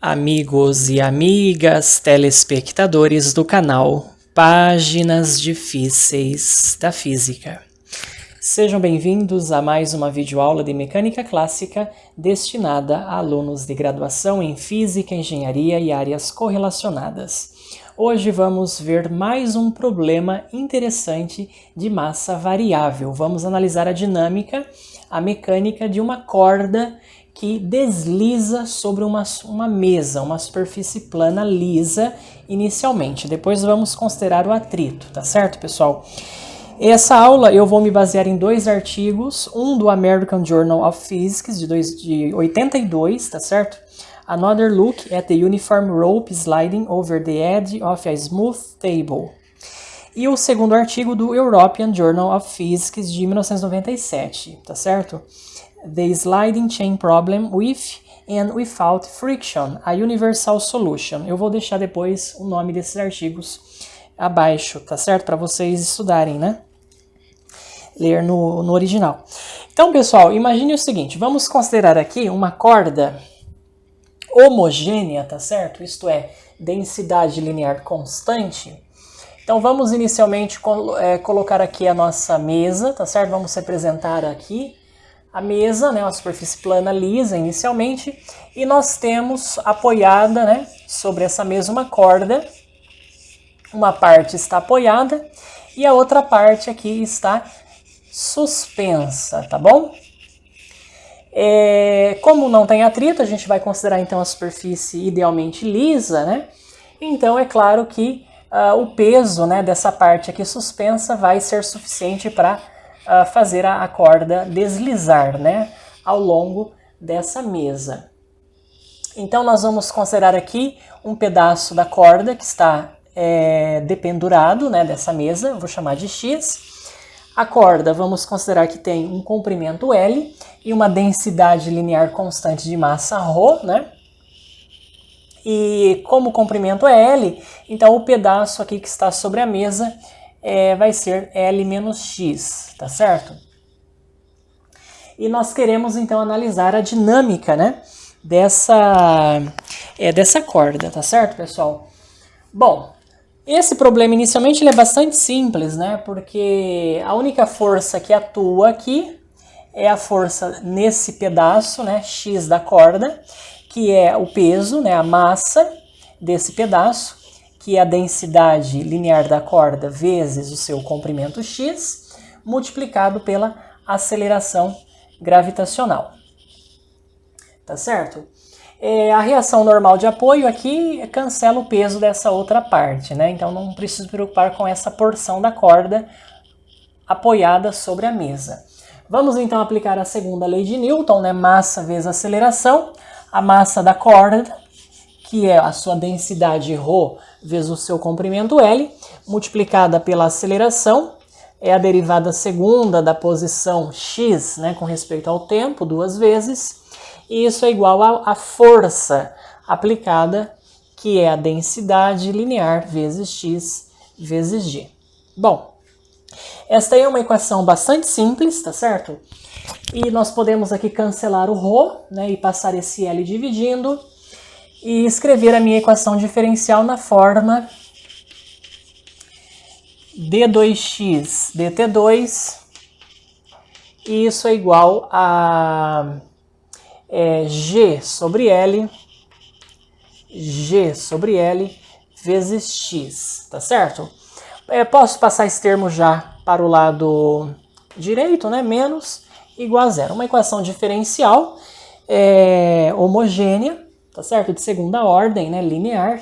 Amigos e amigas, telespectadores do canal Páginas Difíceis da Física. Sejam bem-vindos a mais uma videoaula de Mecânica Clássica destinada a alunos de graduação em Física, Engenharia e áreas correlacionadas. Hoje vamos ver mais um problema interessante de massa variável. Vamos analisar a dinâmica, a mecânica de uma corda que desliza sobre uma mesa, uma superfície plana lisa inicialmente. Depois vamos considerar o atrito, tá certo, pessoal? Essa aula eu vou me basear em dois artigos, um do American Journal of Physics de 82, tá certo? Another Look at the Uniform Rope Sliding Over the Edge of a Smooth Table. E o segundo artigo do European Journal of Physics de 1997, tá certo? The Sliding Chain Problem with and Without Friction, a Universal Solution. Eu vou deixar depois o nome desses artigos abaixo, tá certo? Para vocês estudarem, né? Ler no original. Então, pessoal, imagine o seguinte, vamos considerar aqui uma corda homogênea, tá certo? Isto é, densidade linear constante. Então, vamos inicialmente colocar aqui a nossa mesa, tá certo? Vamos representar aqui a mesa, né, uma superfície plana lisa inicialmente, e nós temos apoiada, né, sobre essa mesma corda, uma parte está apoiada e a outra parte aqui está suspensa, tá bom? Como não tem atrito, a gente vai considerar então a superfície idealmente lisa, né? Então é claro que o peso, né, dessa parte aqui suspensa vai ser suficiente para fazer a corda deslizar, né, ao longo dessa mesa. Então nós vamos considerar aqui um pedaço da corda que está dependurado, né, dessa mesa, eu vou chamar de X. A corda vamos considerar que tem um comprimento L e uma densidade linear constante de massa ρ, né? E como o comprimento é L, então o pedaço aqui que está sobre a mesa vai ser L menos X, tá certo? E nós queremos então analisar a dinâmica, né, dessa corda, tá certo, pessoal? Bom, esse problema inicialmente ele é bastante simples, né, porque a única força que atua aqui é a força nesse pedaço, né, X da corda, que é o peso, né, a massa desse pedaço, que é a densidade linear da corda vezes o seu comprimento x, multiplicado pela aceleração gravitacional. Tá certo? A reação normal de apoio aqui cancela o peso dessa outra parte, né? Então não preciso me preocupar com essa porção da corda apoiada sobre a mesa. Vamos então aplicar a segunda lei de Newton, né? Massa vezes aceleração. A massa da corda, que é a sua densidade ρ vezes o seu comprimento L, multiplicada pela aceleração, é a derivada segunda da posição x, né, com respeito ao tempo, duas vezes, e isso é igual à força aplicada, que é a densidade linear vezes x vezes g. Bom, esta aí é uma equação bastante simples, tá certo? E nós podemos aqui cancelar o ρ, né, e passar esse L dividindo, e escrever a minha equação diferencial na forma d2x dt2, e isso é igual a g sobre L vezes x, tá certo? Posso passar esse termo já para o lado direito, né? Menos igual a zero. Uma equação diferencial homogênea, tá certo? De segunda ordem, né? Linear.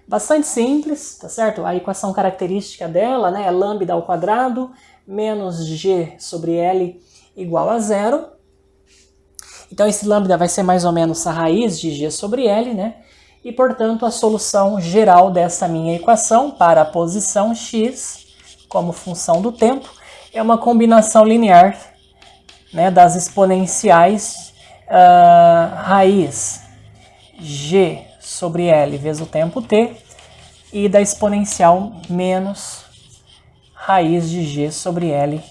Bastante simples, tá certo? A equação característica dela, né, é lambda ao quadrado menos g sobre L igual a zero. Então esse lambda vai ser mais ou menos a raiz de g sobre L, né? E portanto a solução geral dessa minha equação para a posição x como função do tempo é uma combinação linear, né, das exponenciais raiz g sobre L vezes o tempo t e da exponencial menos raiz de g sobre L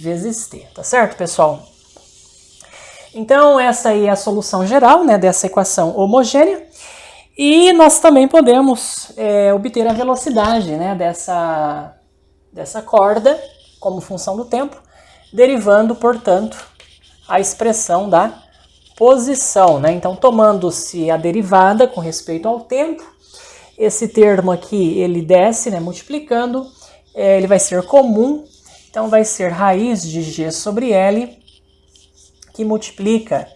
vezes t, tá certo, pessoal? Então essa aí é a solução geral, né, dessa equação homogênea. E nós também podemos obter a velocidade, né, dessa corda como função do tempo, derivando, portanto, a expressão da posição, né? Então, tomando-se a derivada com respeito ao tempo, esse termo aqui, ele desce, né, multiplicando, ele vai ser comum, então vai ser raiz de g sobre L, que multiplica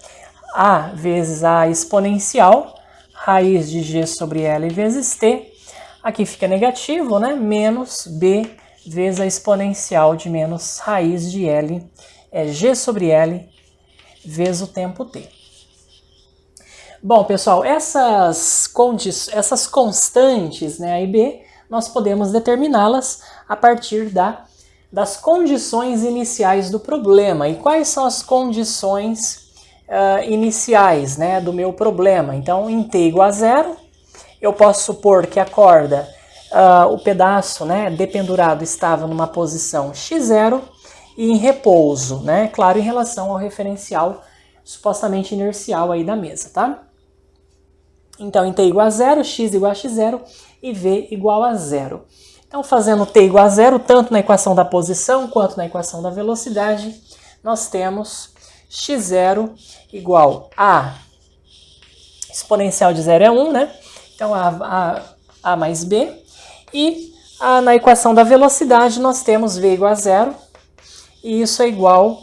a vezes a exponencial, raiz de g sobre L vezes t, aqui fica negativo, né, menos b vezes a exponencial de menos raiz de L, g sobre L vezes o tempo t. Bom, pessoal, essas constantes, né, A e B, nós podemos determiná-las a partir das condições iniciais do problema. E quais são as condições iniciais, né, do meu problema? Então, em t igual a 0, eu posso supor que a corda, o pedaço, né, dependurado estava numa posição x0 e em repouso, né, claro, em relação ao referencial supostamente inercial aí da mesa, tá? Então, em t igual a 0, x igual a x0 e v igual a 0. Então, fazendo t igual a 0, tanto na equação da posição quanto na equação da velocidade, nós temos x0 igual a exponencial de 0 é 1, né? Então, a mais b. E na equação da velocidade, nós temos v igual a 0. E isso é igual...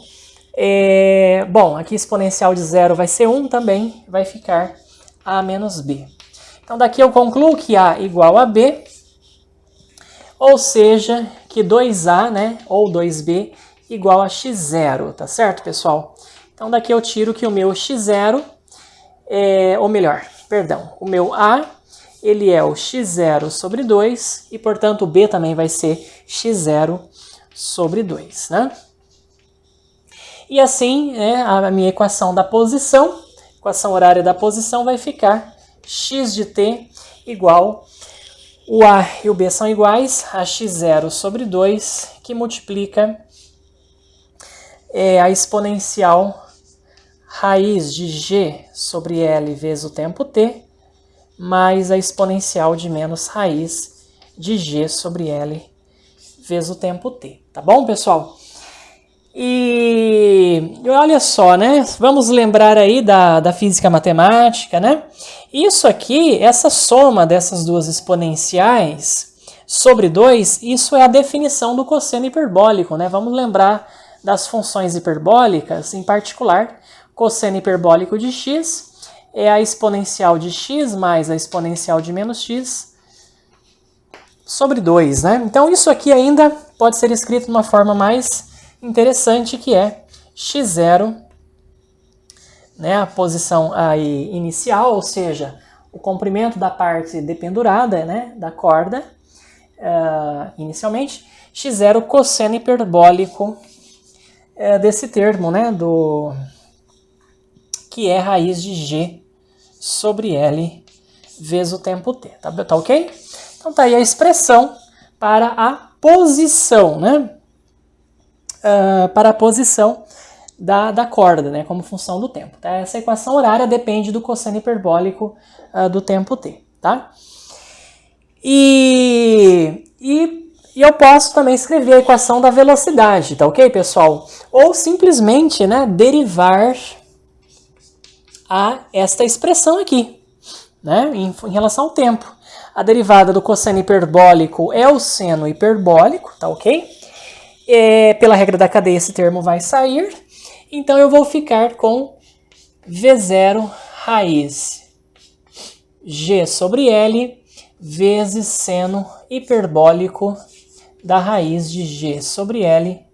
bom, aqui exponencial de 0 vai ser 1 também, vai ficar a menos b. Então, daqui eu concluo que a igual a b, ou seja, que 2a, né, ou 2b igual a x0, tá certo, pessoal? Então, daqui eu tiro que o meu x0, ou melhor, perdão, o meu a, ele é o x0 sobre 2, e, portanto, o b também vai ser x0 sobre 2, né? E assim, a minha equação da posição, equação horária da posição, vai ficar x de t igual, o a e o b são iguais a x0 sobre 2, que multiplica a exponencial raiz de g sobre L vezes o tempo t, mais a exponencial de menos raiz de g sobre L vezes o tempo t. Tá bom, pessoal? E olha só, né? Vamos lembrar aí da física matemática, né? Isso aqui, essa soma dessas duas exponenciais sobre 2, isso é a definição do cosseno hiperbólico, né? Vamos lembrar das funções hiperbólicas, em particular, cosseno hiperbólico de x é a exponencial de x mais a exponencial de menos x sobre 2, né? Então isso aqui ainda pode ser escrito de uma forma mais interessante, que é x0, né, a posição aí inicial, ou seja, o comprimento da parte dependurada, né, da corda, inicialmente, x0 cosseno hiperbólico desse termo, né, que é raiz de g sobre L vezes o tempo t, tá ok? Então tá aí a expressão para a posição, né? Para a posição da corda, né, como função do tempo. Tá? Essa equação horária depende do cosseno hiperbólico do tempo t. Tá? E eu posso também escrever a equação da velocidade, tá ok, pessoal? Ou simplesmente, né, derivar esta expressão aqui, né, em relação ao tempo. A derivada do cosseno hiperbólico é o seno hiperbólico, tá ok? Pela regra da cadeia, esse termo vai sair. Então, eu vou ficar com V0 raiz G sobre L vezes seno hiperbólico da raiz de G sobre L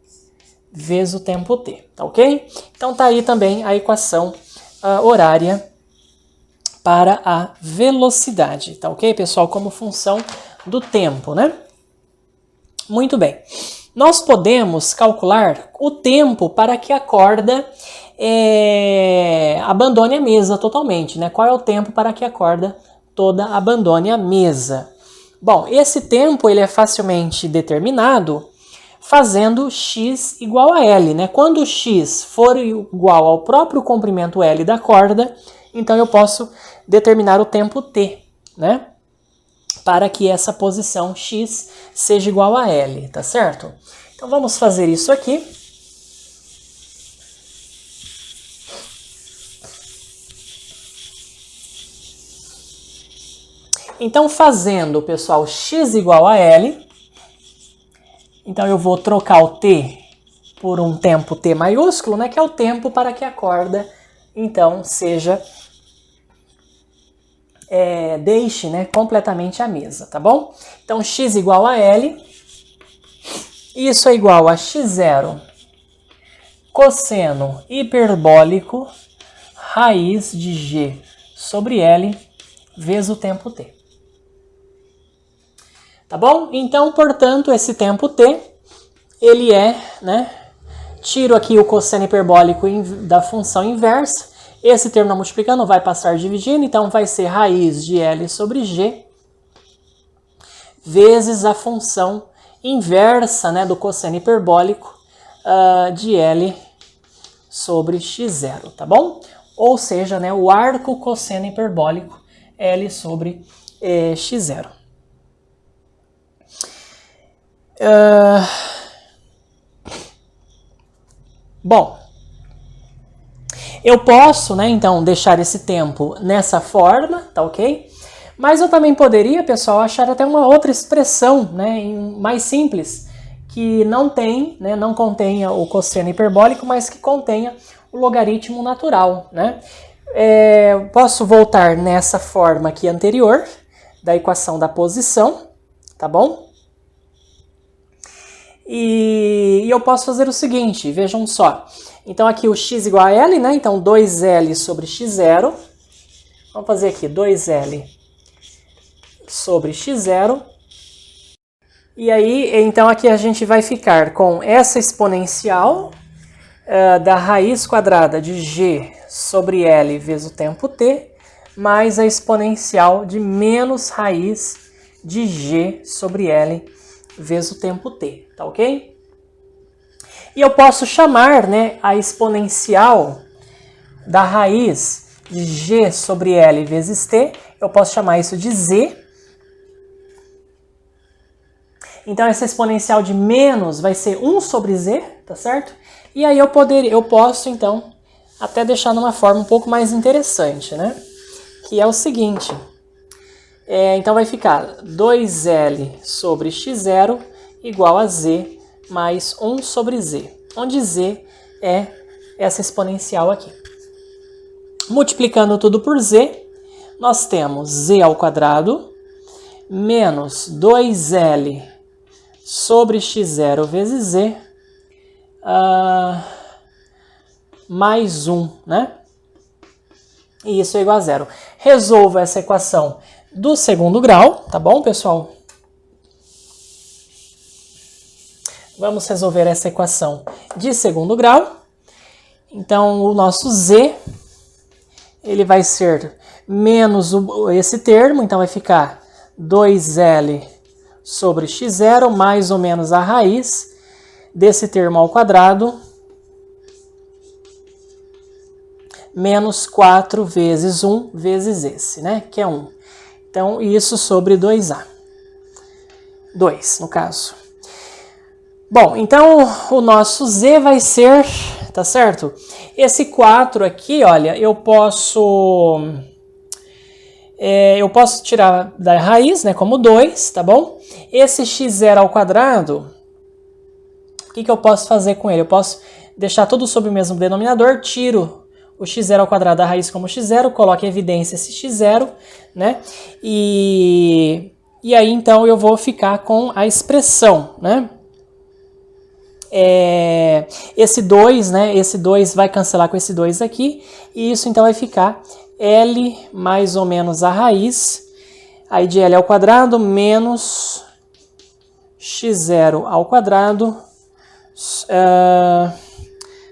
vezes o tempo t, tá ok? Então, tá aí também a equação horária para a velocidade, tá ok, pessoal? Como função do tempo, né? Muito bem. Nós podemos calcular o tempo para que a corda abandone a mesa totalmente, né? Qual é o tempo para que a corda toda abandone a mesa? Bom, esse tempo ele é facilmente determinado fazendo x igual a L, né? Quando x for igual ao próprio comprimento L da corda, então eu posso determinar o tempo t, né? Para que essa posição x seja igual a L, tá certo? Então vamos fazer isso aqui. Então fazendo, pessoal, x igual a L, então eu vou trocar o t por um tempo t maiúsculo, né, que é o tempo para que a corda, então, seja, deixe, né, completamente a mesa, tá bom? Então, x igual a L, isso é igual a x0 cosseno hiperbólico raiz de g sobre L vezes o tempo t. Tá bom? Então, portanto, esse tempo t, ele é, né, tiro aqui o cosseno hiperbólico da função inversa. Esse termo não multiplicando vai passar dividindo, então vai ser raiz de L sobre G vezes a função inversa, né, do cosseno hiperbólico de L sobre x0, tá bom? Ou seja, né, o arco cosseno hiperbólico L sobre x0. Bom, eu posso, né, então, deixar esse tempo nessa forma, tá ok? Mas eu também poderia, pessoal, achar até uma outra expressão, né, mais simples, que não tem, né, não contenha o cosseno hiperbólico, mas que contenha o logaritmo natural, né? Posso voltar nessa forma aqui anterior, da equação da posição, tá bom? E eu posso fazer o seguinte, vejam só. Então aqui o x igual a L, né? Então 2L sobre x0. Vamos fazer aqui 2L sobre x0. E aí, então aqui a gente vai ficar com essa exponencial da raiz quadrada de g sobre L vezes o tempo t, mais a exponencial de menos raiz de g sobre L vezes o tempo t, tá ok? E eu posso chamar, né, a exponencial da raiz de g sobre L vezes t, eu posso chamar isso de z. Então essa exponencial de menos vai ser 1 sobre z, tá certo? E aí eu posso, então, até deixar numa forma um pouco mais interessante, né? Que é o seguinte... então vai ficar 2L sobre x0 igual a z mais 1 sobre z, onde z é essa exponencial aqui. Multiplicando tudo por z, nós temos z ao quadrado menos 2L sobre x0 vezes z mais 1, né? E isso é igual a zero. Resolva essa equação do segundo grau, tá bom, pessoal? Vamos resolver essa equação de segundo grau. Então, o nosso z, ele vai ser menos esse termo, então vai ficar 2L sobre x0 mais ou menos a raiz desse termo ao quadrado, menos 4 vezes 1 vezes esse, né, que é 1. Então, isso sobre 2A. 2, no caso. Bom, então o nosso z vai ser, tá certo? Esse 4 aqui, olha, eu posso tirar da raiz, né, como 2, tá bom? Esse x0 ao quadrado, o que eu posso fazer com ele? Eu posso deixar tudo sob o mesmo denominador, tiro o x0 ao quadrado da raiz como x0, coloco em evidência esse x0, né? E aí, então, eu vou ficar com a expressão, né? Esse 2, né? Esse 2 vai cancelar com esse 2 aqui, e isso, então, vai ficar L mais ou menos a raiz, aí de L ao quadrado, menos x0 ao quadrado,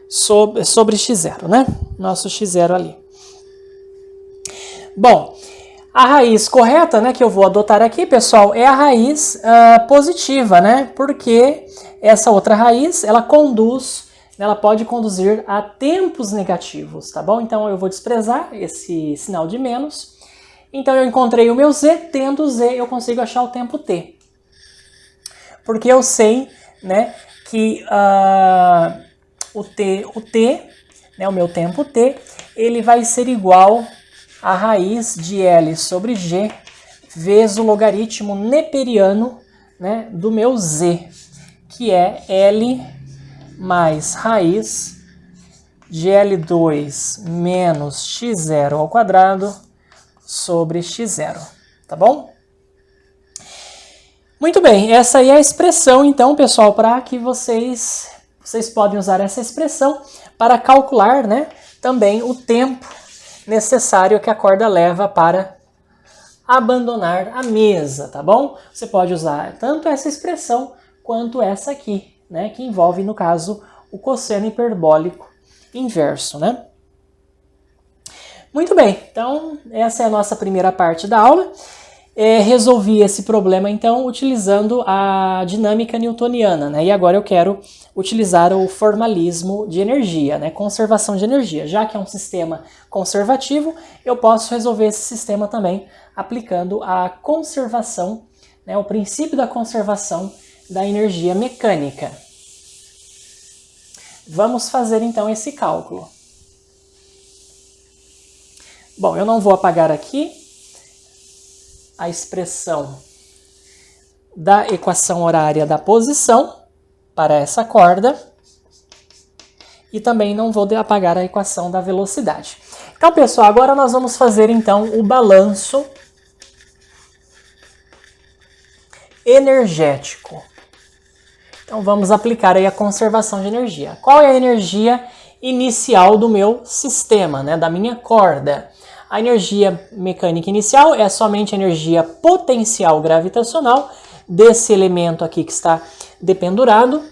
sobre x0, né? Nosso x0 ali. Bom, a raiz correta, né, que eu vou adotar aqui, pessoal, é a raiz positiva, né? Porque essa outra raiz, ela pode conduzir a tempos negativos, tá bom? Então eu vou desprezar esse sinal de menos Então eu encontrei o meu Z, tendo Z eu consigo achar o tempo T. Porque eu sei, né, que o T, né, o meu tempo T, ele vai ser igual a raiz de L sobre G vezes o logaritmo neperiano, né, do meu Z, que é L mais raiz de L2 menos x0 ao quadrado sobre x0, tá bom? Muito bem, essa aí é a expressão, então, pessoal, para que vocês podem usar essa expressão para calcular, né, também o tempo necessário que a corda leva para abandonar a mesa, tá bom? Você pode usar tanto essa expressão quanto essa aqui, né, que envolve, no caso, o cosseno hiperbólico inverso, né? Muito bem, então essa é a nossa primeira parte da aula. Resolvi esse problema, então, utilizando a dinâmica newtoniana, né? E agora eu quero utilizar o formalismo de energia, né? Conservação de energia. Já que é um sistema conservativo, eu posso resolver esse sistema também aplicando a conservação, né? O princípio da conservação da energia mecânica. Vamos fazer, então, esse cálculo. Bom, eu não vou apagar aqui a expressão da equação horária da posição para essa corda e também não vou apagar a equação da velocidade. Então, pessoal, agora nós vamos fazer então o balanço energético. Então, vamos aplicar aí a conservação de energia. Qual é a energia inicial do meu sistema, né, da minha corda? A energia mecânica inicial é somente a energia potencial gravitacional desse elemento aqui que está dependurado.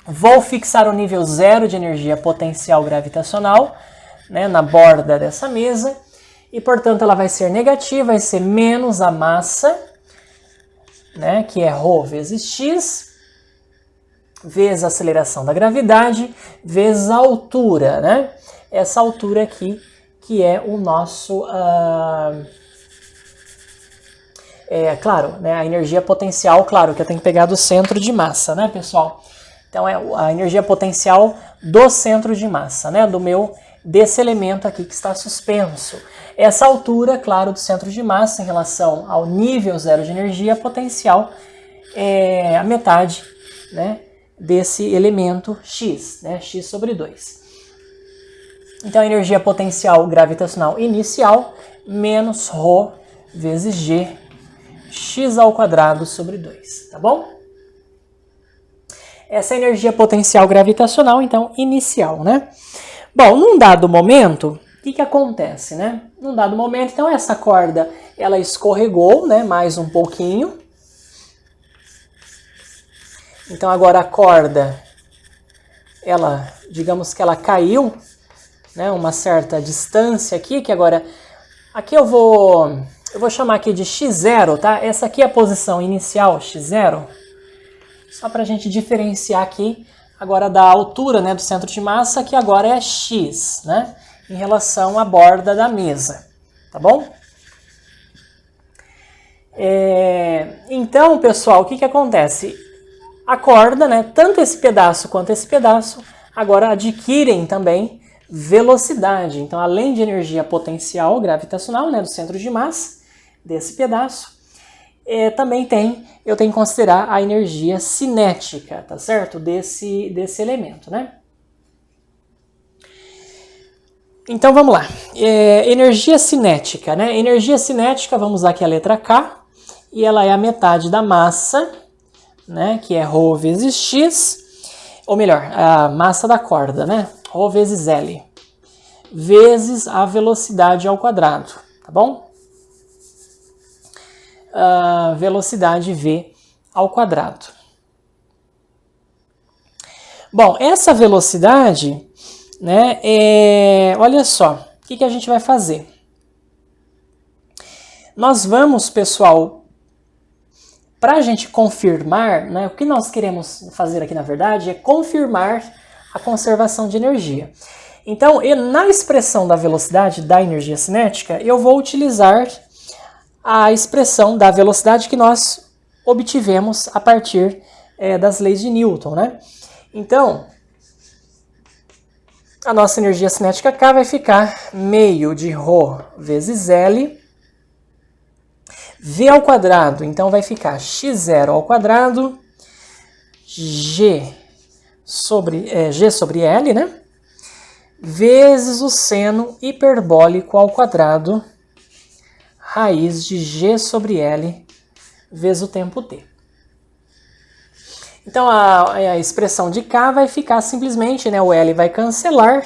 Vou fixar o nível 0 de energia potencial gravitacional, né, na borda dessa mesa. E, portanto, ela vai ser negativa, vai ser menos a massa, né, que é ρ vezes x, vezes a aceleração da gravidade, vezes a altura, né? Essa altura aqui, que é o nosso, claro, né, a energia potencial, claro, que eu tenho que pegar do centro de massa, né, pessoal? Então, é a energia potencial do centro de massa, né, desse elemento aqui que está suspenso. Essa altura, claro, do centro de massa em relação ao nível 0 de energia potencial é a metade, né, desse elemento x, né, x sobre 2. Então, a energia potencial gravitacional inicial menos ρ vezes g, x ao quadrado sobre 2, tá bom? Essa é a energia potencial gravitacional, então, inicial, né? Bom, num dado momento, o que acontece, né? Num dado momento, então, essa corda, ela escorregou, né, mais um pouquinho. Então, agora a corda, ela, digamos que ela caiu, né, uma certa distância aqui, que agora, aqui eu vou chamar aqui de x0, tá? Essa aqui é a posição inicial, x0, só para a gente diferenciar aqui agora da altura, né, do centro de massa, que agora é x, né, em relação à borda da mesa, tá bom? Então, pessoal, o que acontece? A corda, né, tanto esse pedaço quanto esse pedaço, agora adquirem também velocidade. Então, além de energia potencial gravitacional, né, do centro de massa, desse pedaço, também eu tenho que considerar a energia cinética, tá certo? Desse elemento, né? Então, vamos lá. Energia cinética, né? Energia cinética, vamos usar aqui a letra K, e ela é a metade da massa, né, que é ρ vezes x, ou melhor, a massa da corda, né? Ρ vezes L, vezes a velocidade ao quadrado, tá bom? Velocidade V ao quadrado. Bom, essa velocidade, né, olha só, o que a gente vai fazer? Nós vamos, pessoal, para a gente confirmar, né, o que nós queremos fazer aqui, na verdade, é confirmar a conservação de energia. Então, na expressão da velocidade da energia cinética, eu vou utilizar a expressão da velocidade que nós obtivemos a partir das leis de Newton, né? Então, a nossa energia cinética K vai ficar meio de ρ vezes L, V ao quadrado, então vai ficar x0 ao quadrado, G sobre L, né? Vezes o seno hiperbólico ao quadrado, raiz de G sobre L, vezes o tempo t. Então, a expressão de K vai ficar simplesmente, né, o L vai cancelar.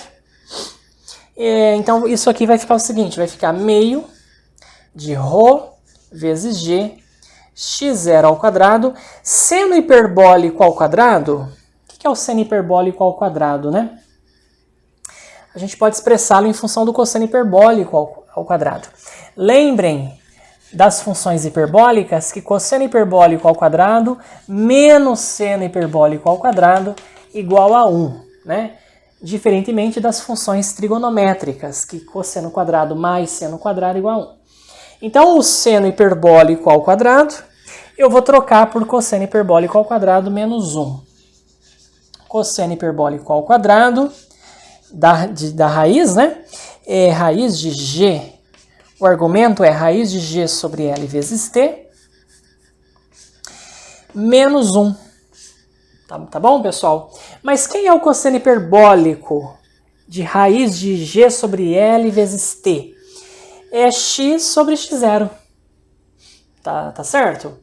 Então, isso aqui vai ficar o seguinte, vai ficar meio de ρ vezes G, x0 ao quadrado, seno hiperbólico ao quadrado. O que é o seno hiperbólico ao quadrado, né? A gente pode expressá-lo em função do cosseno hiperbólico ao quadrado. Lembrem das funções hiperbólicas que cosseno hiperbólico ao quadrado menos seno hiperbólico ao quadrado igual a 1, né? Diferentemente das funções trigonométricas, que cosseno quadrado mais seno quadrado igual a 1. Então, o seno hiperbólico ao quadrado, eu vou trocar por cosseno hiperbólico ao quadrado menos 1. Cosseno hiperbólico ao quadrado da raiz, né? É raiz de G. O argumento é raiz de G sobre L vezes T, menos 1. Tá bom, pessoal? Mas quem é o cosseno hiperbólico de raiz de G sobre L vezes T? É x sobre x0. Tá certo?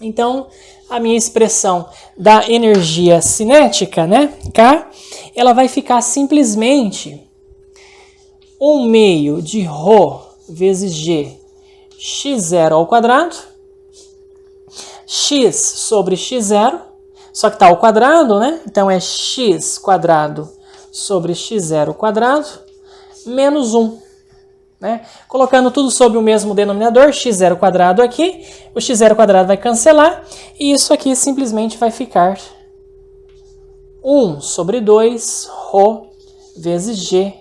Então, a minha expressão da energia cinética, né, K, ela vai ficar simplesmente 1 meio de ρ vezes G x0 ao quadrado, x sobre x0, só que está ao quadrado, né? Então é x quadrado sobre x0 quadrado, menos 1. Né? Colocando tudo sobre o mesmo denominador, x0 quadrado aqui, o x0 quadrado vai cancelar, e isso aqui simplesmente vai ficar 1 sobre 2 ρ vezes G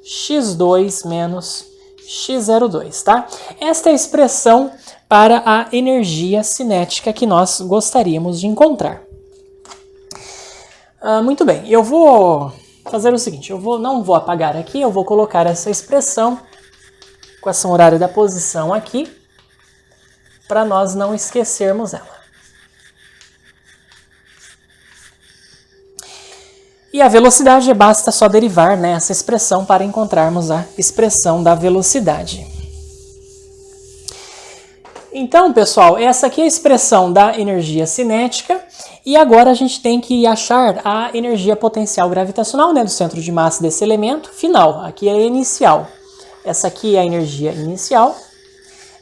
x2 menos x02, tá? Esta é a expressão para a energia cinética que nós gostaríamos de encontrar. Muito bem, eu vou fazer o seguinte, não vou apagar aqui, eu vou colocar essa expressão, equação horária da posição aqui, para nós não esquecermos ela. E a velocidade, basta só derivar, né, essa expressão para encontrarmos a expressão da velocidade. Então, pessoal, essa aqui é a expressão da energia cinética. E agora a gente tem que achar a energia potencial gravitacional, né, do centro de massa desse elemento final. Aqui é a inicial. Essa aqui é a energia inicial.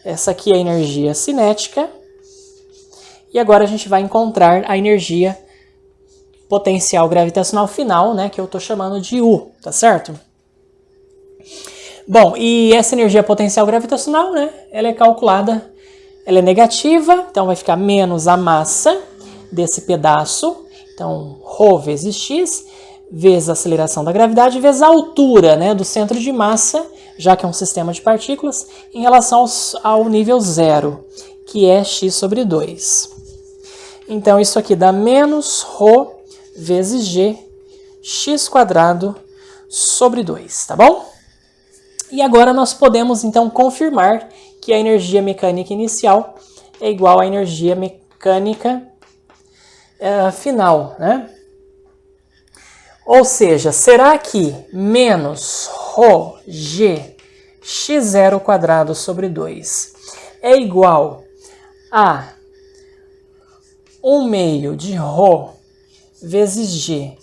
Essa aqui é a energia cinética. E agora a gente vai encontrar a energia potencial gravitacional final, né, que eu estou chamando de U, tá certo? Bom, e essa energia potencial gravitacional, né, ela é calculada, ela é negativa, então vai ficar menos a massa desse pedaço, então ρ vezes x, vezes a aceleração da gravidade, vezes a altura, né, do centro de massa, já que é um sistema de partículas, em relação ao nível zero, que é x sobre 2. Então isso aqui dá menos ρ vezes g, x quadrado sobre 2, tá bom? E agora nós podemos então confirmar que a energia mecânica inicial é igual à energia mecânica final, né? Ou seja, será que menos ρg x0 quadrado sobre 2 é igual a 1 meio de ρ vezes g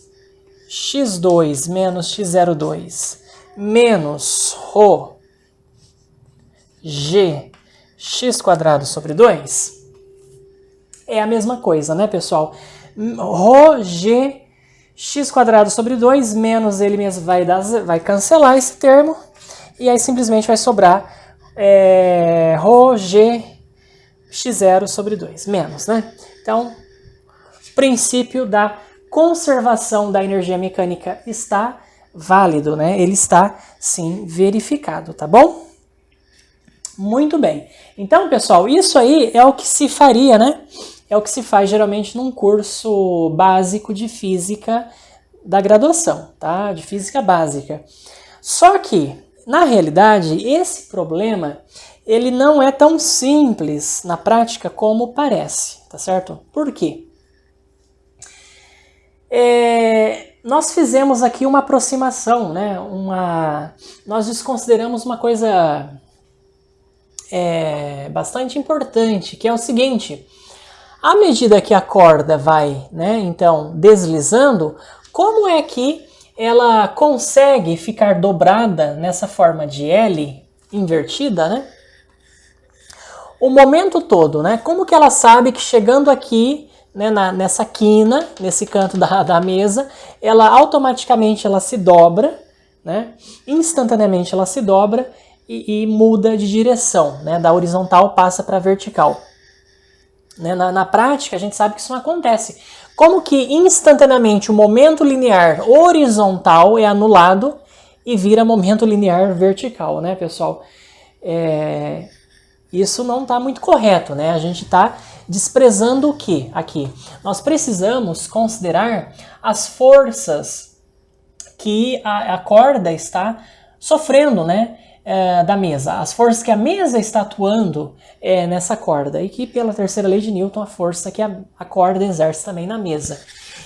x2 menos x02 menos ρ g x quadrado sobre 2? É a mesma coisa, né, pessoal? Rho g x quadrado sobre 2 menos ele mesmo vai cancelar esse termo e aí simplesmente vai sobrar Rho g x0 sobre 2 menos, né? Então, o princípio da conservação da energia mecânica está válido, né? Ele está, sim, verificado, tá bom? Muito bem. Então, pessoal, isso aí é o que se faria, né? É o que se faz geralmente num curso básico de física da graduação, tá? De física básica. Só que, na realidade, esse problema, ele não é tão simples na prática como parece, tá certo? Por quê? Nós fizemos aqui uma aproximação, né? Nós desconsideramos uma coisa bastante importante, que é o seguinte: à medida que a corda vai, né, então, deslizando, como é que ela consegue ficar dobrada nessa forma de L invertida, né? O momento todo, né? Como que ela sabe que chegando aqui, né, nessa quina, nesse canto da mesa, ela automaticamente ela se dobra, né? Instantaneamente ela se dobra e muda de direção, né? Da horizontal passa para vertical. Né? Na prática, a gente sabe que isso não acontece. Como que instantaneamente o momento linear horizontal é anulado e vira momento linear vertical, né, pessoal? Isso não está muito correto, né? A gente está desprezando o que aqui? Nós precisamos considerar as forças que a corda está sofrendo, né? Da mesa, as forças que a mesa está atuando nessa corda, e que pela terceira lei de Newton, a força que a corda exerce também na mesa.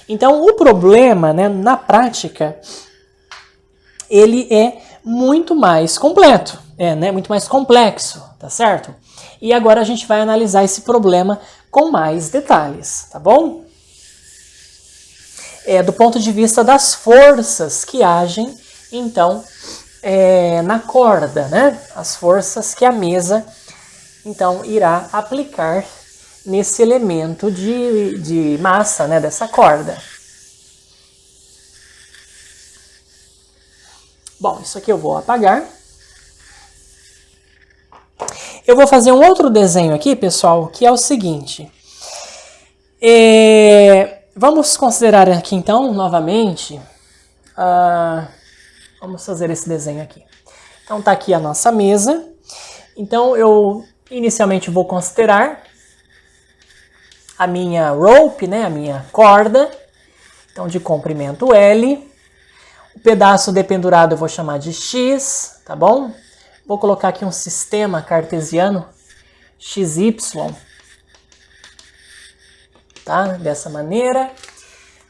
Então o problema, né, na prática, ele é muito mais completo, né, muito mais complexo, tá certo? E agora a gente vai analisar esse problema com mais detalhes, tá bom? Do ponto de vista das forças que agem, então, na corda, né? As forças que a mesa, então, irá aplicar nesse elemento de massa, né? Dessa corda. Bom, isso aqui eu vou apagar. Eu vou fazer um outro desenho aqui, pessoal, que é o seguinte. Vamos considerar aqui, então, novamente... Vamos fazer esse desenho aqui. Então tá aqui a nossa mesa. Então eu inicialmente vou considerar a minha rope, né, a minha corda, então de comprimento L. O pedaço dependurado eu vou chamar de X, tá bom? Vou colocar aqui um sistema cartesiano XY, tá? Dessa maneira.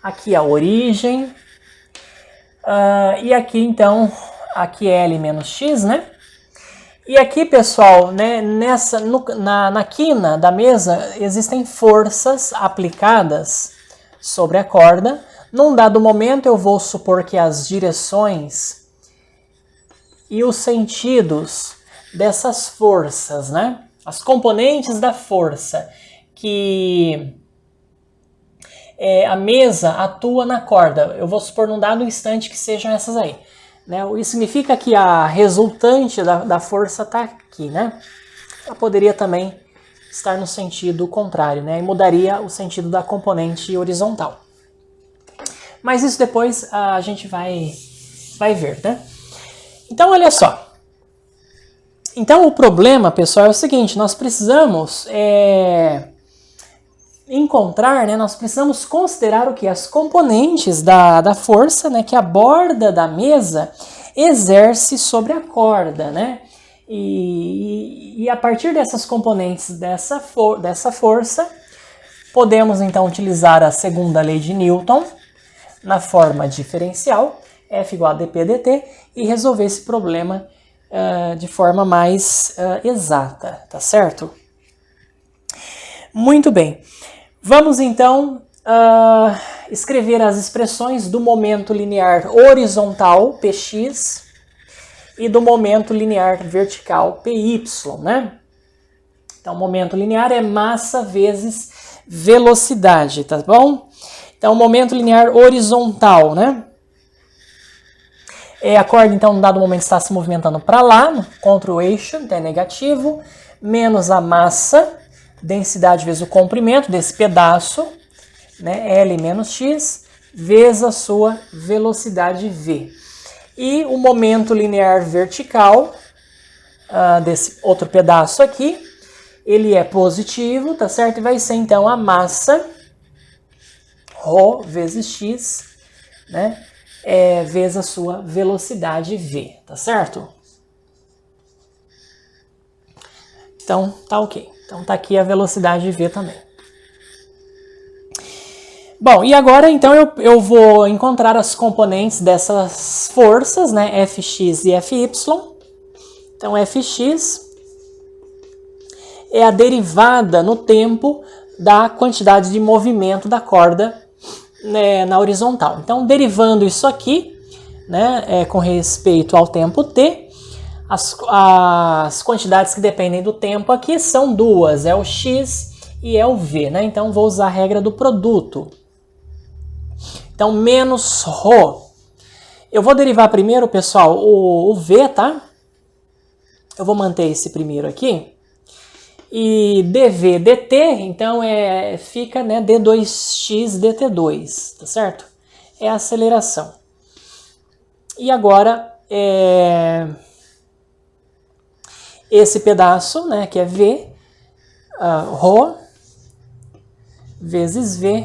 Aqui a origem. E aqui, então, aqui é L menos X, né? E aqui, pessoal, né, na quina da mesa, existem forças aplicadas sobre a corda. Num dado momento, eu vou supor que as direções e os sentidos dessas forças, né? As componentes da força que... a mesa atua na corda. Eu vou supor num dado instante que sejam essas aí. Né? Isso significa que a resultante da força está aqui. Né? Ela poderia também estar no sentido contrário, né? E mudaria o sentido da componente horizontal. Mas isso depois a gente vai ver. Né? Então, olha só. Então, o problema, pessoal, é o seguinte. Nós precisamos... encontrar, né, nós precisamos considerar o que? As componentes da força, né, que a borda da mesa exerce sobre a corda, né? E a partir dessas componentes dessa força, podemos então utilizar a segunda lei de Newton na forma diferencial, F igual a dp dt, e resolver esse problema de forma mais exata, tá certo? Muito bem. Vamos então escrever as expressões do momento linear horizontal, Px, e do momento linear vertical, Py, né? Então, momento linear é massa vezes velocidade, tá bom? Então, momento linear horizontal, né? A corda, então, no dado momento, está se movimentando para lá, contra o eixo, então é negativo, menos a massa, densidade vezes o comprimento desse pedaço, né, L menos X, vezes a sua velocidade V. E o momento linear vertical desse outro pedaço aqui, ele é positivo, tá certo? E vai ser então a massa ρ vezes x, né? Vezes a sua velocidade v, tá certo? Então, tá ok. Então, tá aqui a velocidade v também. Bom, e agora, então, eu vou encontrar as componentes dessas forças, né? Fx e Fy. Então, Fx é a derivada no tempo da quantidade de movimento da corda, né, na horizontal. Então, derivando isso aqui, né, com respeito ao tempo t, as quantidades que dependem do tempo aqui são duas, é o x e é o v, né? Então, vou usar a regra do produto. Então, menos ρ. Eu vou derivar primeiro, pessoal, o v, tá? Eu vou manter esse primeiro aqui. E dv dt, então, fica, né, d2x dt2, tá certo? É a aceleração. E agora, esse pedaço, né, que é v, ρ, vezes v,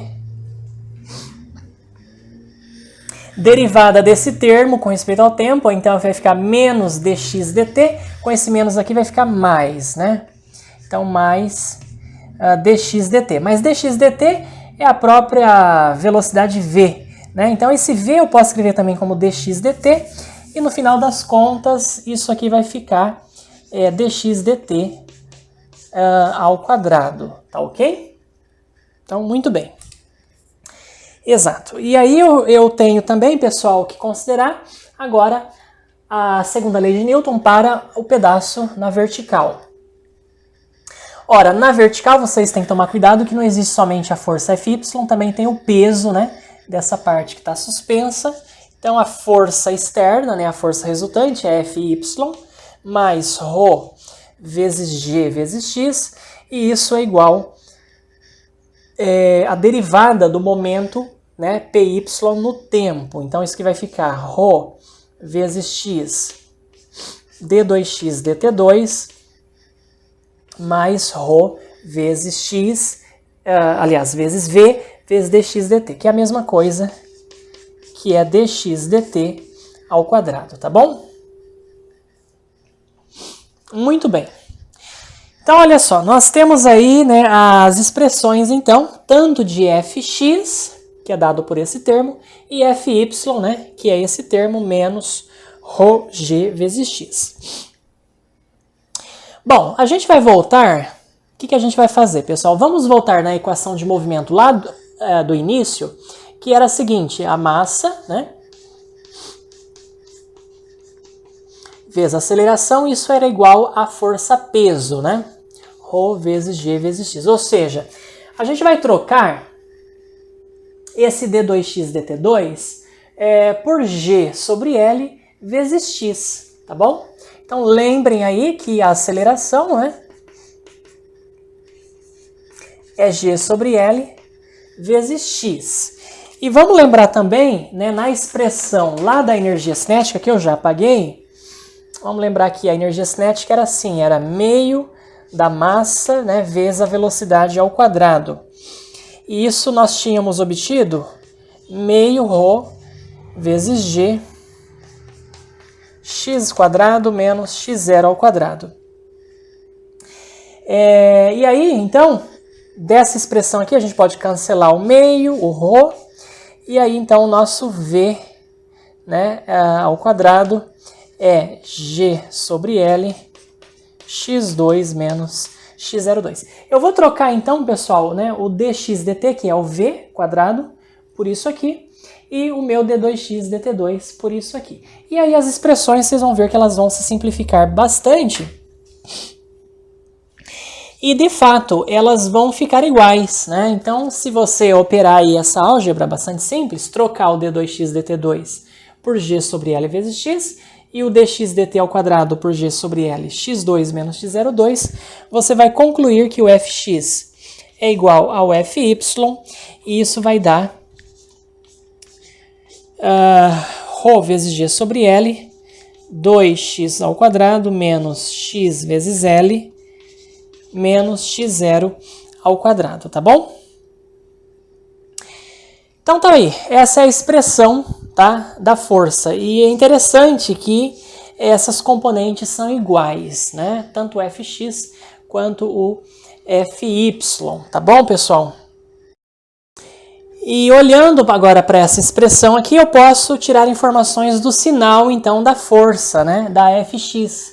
derivada desse termo com respeito ao tempo, então vai ficar menos dx dt, com esse menos aqui vai ficar mais, né? Então, mais dx dt. Mas dx dt é a própria velocidade v, né? Então, esse v eu posso escrever também como dx dt, e no final das contas, isso aqui vai ficar dx dt ao quadrado, tá ok? Então, muito bem. Exato. E aí eu tenho também, pessoal, que considerar agora a segunda lei de Newton para o pedaço na vertical. Ora, na vertical vocês têm que tomar cuidado que não existe somente a força Fy, também tem o peso, né, dessa parte que está suspensa. Então a força externa, né, a força resultante é Fy mais ρ vezes g vezes x, e isso é igual a derivada do momento, né, Py no tempo. Então isso que vai ficar ρ vezes x d2x dt2 mais ρ vezes x, vezes v vezes dx dt, que é a mesma coisa que é dx dt ao quadrado, tá bom? Muito bem. Então, olha só, nós temos aí, né, as expressões, então, tanto de fx, que é dado por esse termo, e Fy, né, que é esse termo, menos ρg vezes x. Bom, a gente vai voltar, o que a gente vai fazer, pessoal? Vamos voltar na equação de movimento lá do início, que era a seguinte, a massa, né, vezes a aceleração, isso era igual a força-peso, né, ρ vezes g vezes x. Ou seja, a gente vai trocar esse d2x dt2 por g sobre L vezes x, tá bom? Então lembrem aí que a aceleração, né, é g sobre L vezes x. E vamos lembrar também, né, na expressão lá da energia cinética, que eu já apaguei, vamos lembrar que a energia cinética era assim, era meio da massa, né, vezes a velocidade ao quadrado. E isso nós tínhamos obtido meio ρ vezes g x quadrado menos x0 ao quadrado. E aí, então, dessa expressão aqui, a gente pode cancelar o meio, o ρ, e aí, então, o nosso v, né, ao quadrado é g sobre L x2 menos x02. Eu vou trocar, então, pessoal, né, o dx dt, que é o v quadrado, por isso aqui, e o meu d2x dt2 por isso aqui. E aí as expressões, vocês vão ver que elas vão se simplificar bastante. E, de fato, elas vão ficar iguais, né? Então, se você operar aí essa álgebra bastante simples, trocar o d2x dt2 por g sobre L vezes x, e o dx dt ao quadrado por g sobre L x2 menos x02, você vai concluir que o fx é igual ao Fy, e isso vai dar Rho vezes G sobre L, 2x ao quadrado menos x vezes L, menos x0 ao quadrado, tá bom? Então tá aí, essa é a expressão, tá, da força. E é interessante que essas componentes são iguais, né? Tanto o Fx quanto o Fy, tá bom, pessoal? E olhando agora para essa expressão aqui, eu posso tirar informações do sinal, então, da força, né? Da Fx,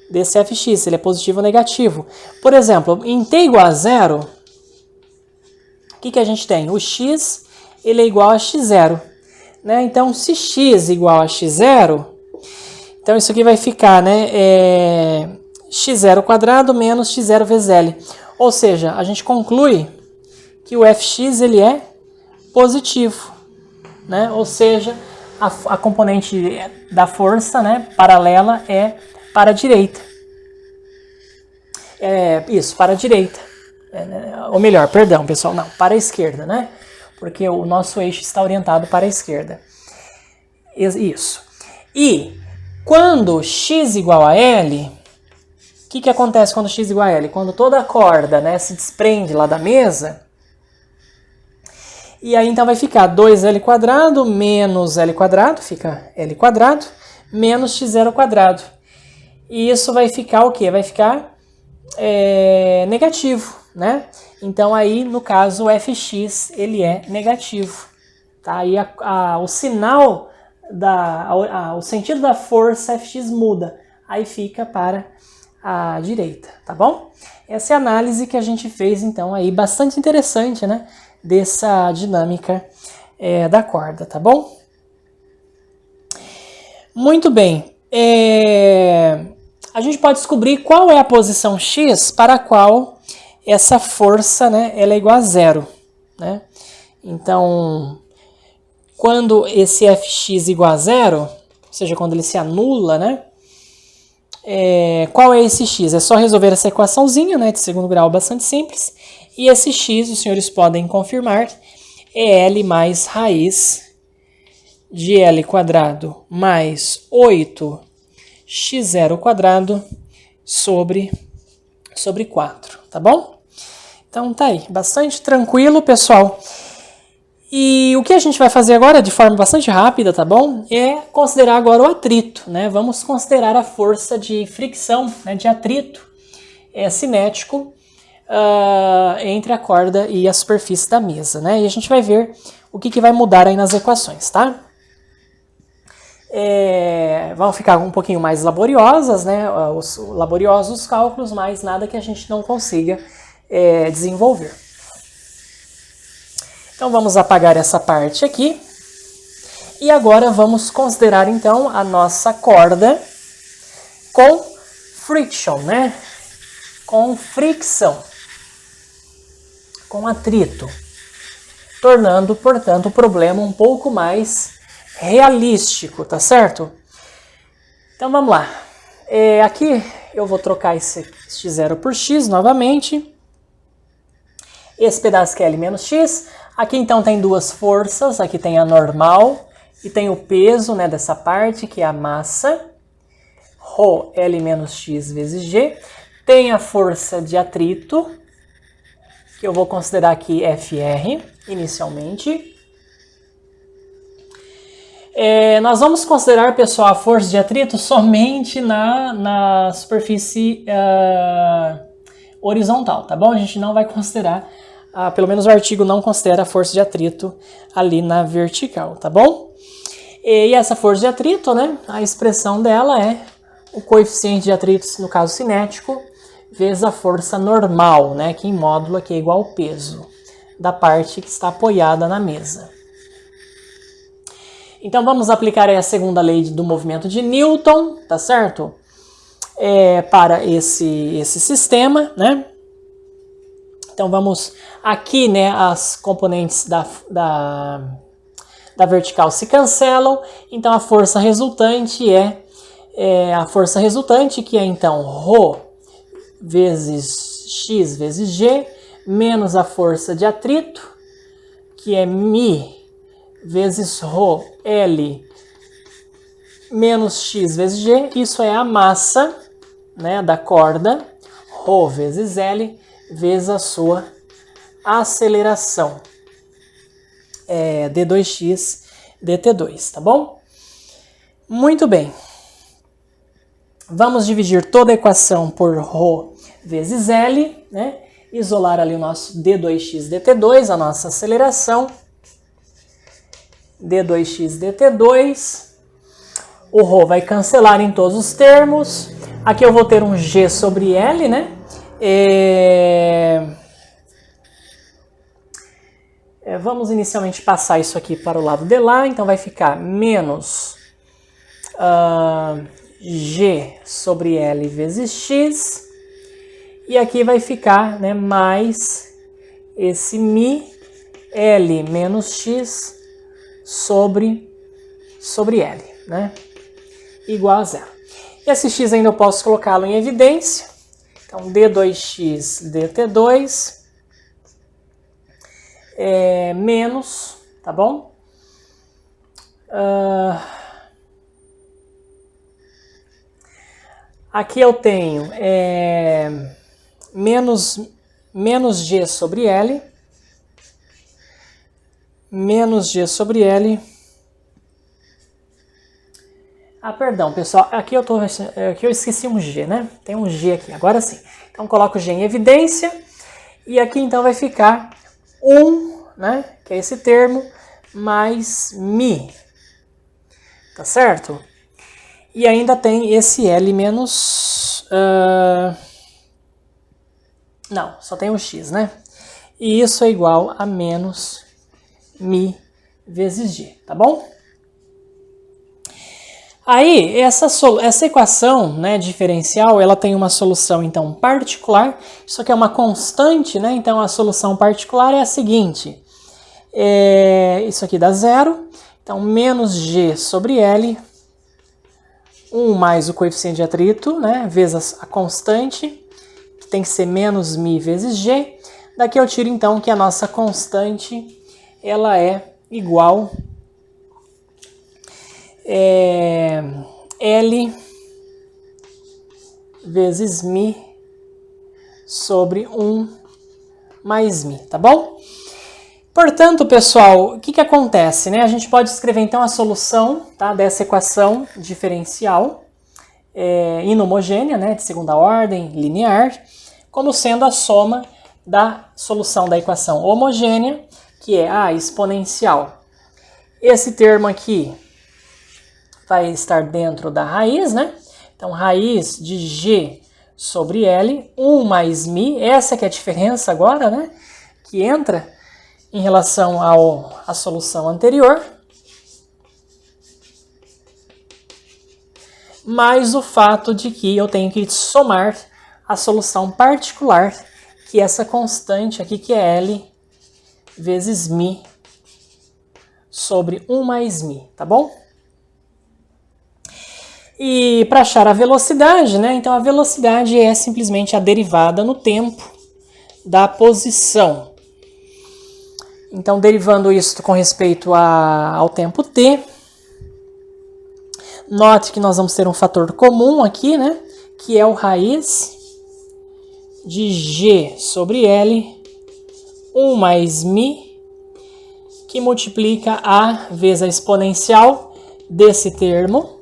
desse Fx, ele é positivo ou negativo. Por exemplo, em t igual a 0, o que a gente tem? O x, ele é igual a x0, né? Então, se x igual a x0, então isso aqui vai ficar, né? X0 quadrado menos x0 vezes L. Ou seja, a gente conclui que o Fx, ele é positivo, né? Ou seja, a componente da força, né, paralela é para a direita. Isso, para a direita. Ou melhor, perdão, pessoal, não, para a esquerda, né? Porque o nosso eixo está orientado para a esquerda. Isso. E quando x igual a L, o que acontece quando x igual a L? Quando toda a corda, né, se desprende lá da mesa, e aí então vai ficar 2L quadrado menos L quadrado, fica L quadrado, menos x0 quadrado. E isso vai ficar o quê? Vai ficar negativo, né? Então aí, no caso, o Fx, ele é negativo. Tá? Aí o sinal, o sentido da força Fx muda. Aí fica para a direita, tá bom? Essa é a análise que a gente fez, então, aí, bastante interessante, né? Dessa dinâmica da corda, tá bom? Muito bem. A gente pode descobrir qual é a posição x para a qual essa força, né, ela é igual a 0, né? Então, quando esse Fx igual a 0, ou seja, quando ele se anula, né? Qual é esse x? É só resolver essa equaçãozinha, né, de segundo grau, bastante simples. E esse x, os senhores podem confirmar, é L mais raiz de L quadrado mais 8x0 quadrado sobre 4, tá bom? Então tá aí, bastante tranquilo, pessoal. E o que a gente vai fazer agora, de forma bastante rápida, tá bom? É considerar agora o atrito, né? Vamos considerar a força de fricção, né, de atrito cinético entre a corda e a superfície da mesa, né? E a gente vai ver o que vai mudar aí nas equações, tá? Vão ficar um pouquinho mais laboriosas, né? Laboriosos os cálculos, mas nada que a gente não consiga desenvolver. Então vamos apagar essa parte aqui. E agora vamos considerar então a nossa corda com friction, né? Com fricção, com atrito, tornando, portanto, o problema um pouco mais realístico, tá certo? Então vamos lá. Aqui eu vou trocar esse x0 por x novamente. Esse pedaço que é L menos x. Aqui então tem duas forças, aqui tem a normal e tem o peso, né, dessa parte, que é a massa, Rho L menos x vezes G. Tem a força de atrito, que eu vou considerar aqui Fr, inicialmente. Nós vamos considerar, pessoal, a força de atrito somente na superfície horizontal, tá bom? A gente não vai considerar, pelo menos o artigo não considera a força de atrito ali na vertical, tá bom? E essa força de atrito, né, a expressão dela é o coeficiente de atrito, no caso cinético, vezes a força normal, né, que em módulo aqui é igual ao peso da parte que está apoiada na mesa. Então vamos aplicar aí a segunda lei do movimento de Newton, tá certo? Para esse sistema, né? Então vamos aqui, né, as componentes da vertical se cancelam, então a força resultante a força resultante, que é então Rho vezes x vezes g, menos a força de atrito, que é mi vezes Rho L menos x vezes g, isso é a massa, né, da corda, ρ vezes L, vezes a sua aceleração, d2x dt2, tá bom? Muito bem. Vamos dividir toda a equação por ρ vezes L, né? Isolar ali o nosso d2x dt2, a nossa aceleração, d2x dt2, o ρ vai cancelar em todos os termos, aqui eu vou ter um g sobre L, né? Vamos inicialmente passar isso aqui para o lado de lá, então vai ficar menos g sobre L vezes x, e aqui vai ficar, né, mais esse μ L menos x sobre L, né, igual a zero. E esse x ainda eu posso colocá-lo em evidência, então d2x dt2 menos, tá bom? Aqui eu tenho menos g sobre L, menos g sobre L. Perdão, pessoal, aqui eu esqueci um g, né? Tem um g aqui, agora sim. Então coloco o g em evidência, e aqui então vai ficar 1, né? Que é esse termo, mais μ, tá certo? E ainda tem esse L menos... não, só tem o x, né? E isso é igual a menos μ vezes g, tá bom? Aí, essa equação, né, diferencial, ela tem uma solução, então, particular. Isso aqui é uma constante, né? Então, a solução particular é a seguinte. Isso aqui dá zero. Então, menos g sobre L, 1 mais o coeficiente de atrito, né, vezes a constante, que tem que ser menos μ vezes g. Daqui eu tiro, então, que a nossa constante, ela é igual L vezes μ sobre 1 mais μ, tá bom? Portanto, pessoal, o que acontece, né? A gente pode escrever, então, a solução, tá, dessa equação diferencial inhomogênea, né, de segunda ordem, linear, como sendo a soma da solução da equação homogênea, que é a exponencial. Esse termo aqui vai estar dentro da raiz, né? Então, raiz de g sobre L, 1 mais μ, essa que é a diferença agora, né? Que entra em relação à solução anterior, mais o fato de que eu tenho que somar a solução particular, que é essa constante aqui, que é L vezes μ sobre 1 mais μ, tá bom? E para achar a velocidade, né? Então a velocidade é simplesmente a derivada no tempo da posição. Então, derivando isso com respeito ao tempo t, note que nós vamos ter um fator comum aqui, né? Que é o raiz de g sobre L, 1 mais μ, que multiplica a vezes a exponencial desse termo,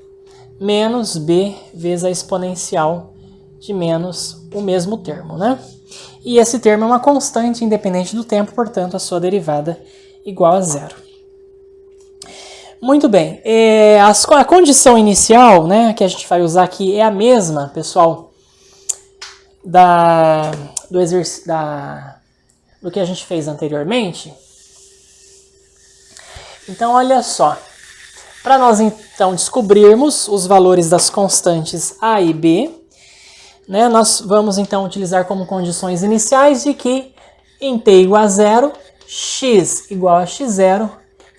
menos b vezes a exponencial de menos o mesmo termo, né? E esse termo é uma constante independente do tempo, portanto, a sua derivada igual a zero. Muito bem. A condição inicial, né, que a gente vai usar aqui é a mesma, pessoal, do que a gente fez anteriormente. Então, olha só. Para nós, então, descobrirmos os valores das constantes A e B, né, nós vamos, então, utilizar como condições iniciais de que em t igual a zero, x igual a x0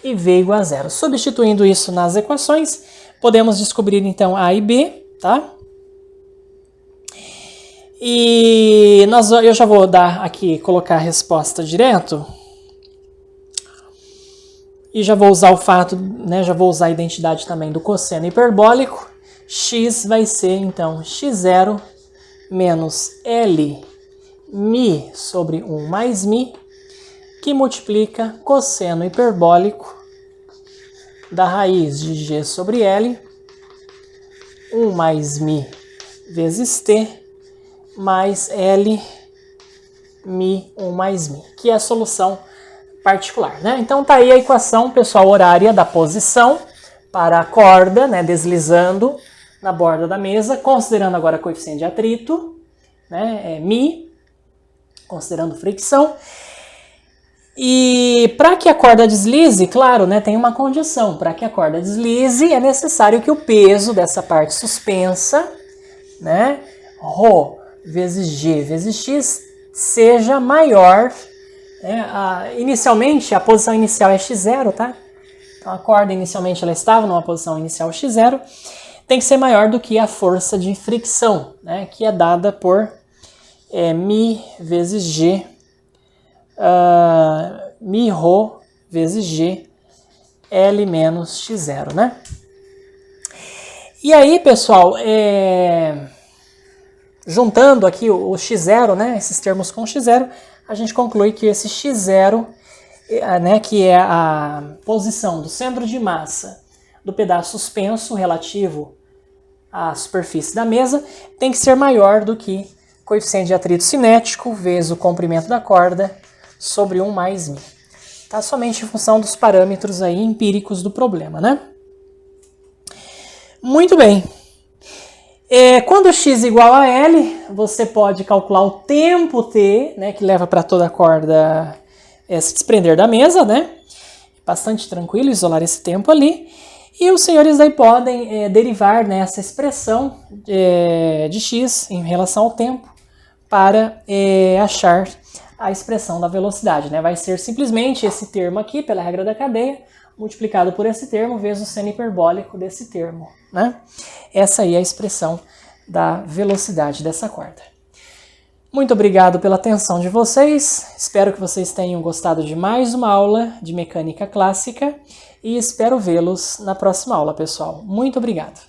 e v igual a zero. Substituindo isso nas equações, podemos descobrir, então, A e B, tá? E eu já vou dar aqui, colocar a resposta direto. E já vou usar o fato, né, já vou usar a identidade também do cosseno hiperbólico. X vai ser, então, x0 menos L mi sobre 1 mais mi, que multiplica cosseno hiperbólico da raiz de g sobre L, 1 mais mi vezes t, mais L mi 1 mais mi, que é a solução particular, né? Então tá aí a equação, pessoal, horária da posição para a corda, né, deslizando na borda da mesa, considerando agora coeficiente de atrito, né, mi, considerando fricção. E para que a corda deslize, claro, né, tem uma condição. Para que a corda deslize, é necessário que o peso dessa parte suspensa, né, ρ vezes g vezes x, seja maior. Inicialmente, a posição inicial é x0, tá? Então a corda inicialmente ela estava numa posição inicial x0, tem que ser maior do que a força de fricção, né, que é dada por mi vezes g, mi ρ vezes g, L menos x0, né? E aí, pessoal, juntando aqui o x0, né, esses termos com x0, a gente conclui que esse x0, né, que é a posição do centro de massa do pedaço suspenso relativo à superfície da mesa, tem que ser maior do que coeficiente de atrito cinético vezes o comprimento da corda sobre 1 mais mi. Tá? Somente em função dos parâmetros aí empíricos do problema, né? Muito bem. Quando x igual a L, você pode calcular o tempo t, né, que leva para toda a corda se desprender da mesa, né? Bastante tranquilo isolar esse tempo ali. E os senhores daí podem derivar, né, essa expressão de x em relação ao tempo para achar a expressão da velocidade, né? Vai ser simplesmente esse termo aqui, pela regra da cadeia, multiplicado por esse termo vezes o seno hiperbólico desse termo, né? Essa aí é a expressão da velocidade dessa corda. Muito obrigado pela atenção de vocês, espero que vocês tenham gostado de mais uma aula de mecânica clássica e espero vê-los na próxima aula, pessoal. Muito obrigado!